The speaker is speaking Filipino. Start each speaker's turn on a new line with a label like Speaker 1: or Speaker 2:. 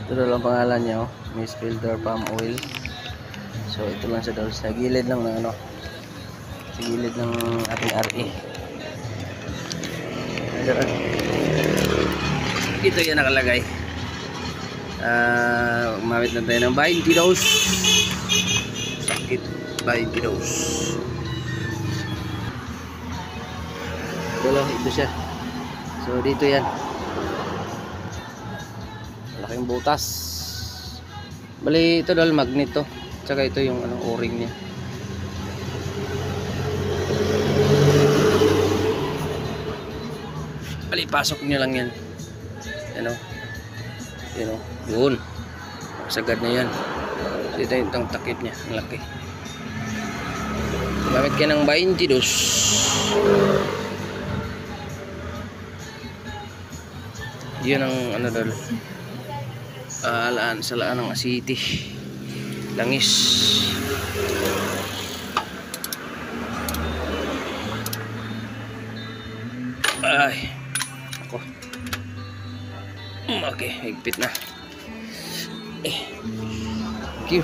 Speaker 1: Ito lang pangalan niya, oh. Miss Filter Palm Oil. So ito lang siya daw sa gilid lang ng ano, sa gilid ng ating RE. Ito yan nakalagay. Gumamit na tayo ng 20 dose. Sakit 20 dose. Ito siya. So dito yan. Malaking butas. Bali ito dahil magnet to. Tsaka ito yung ano, o-ring niya. Bali pasok niyo lang yan. Ano? Yan o. Yun. Sagad na yan. So ito yung takip niya. Ang laki. Gamit ka ng 20 dos. Yun ang ano dahil. Sa laan ng asiti. Langis. Ay. Ako. Okay, higpit na. Thank you.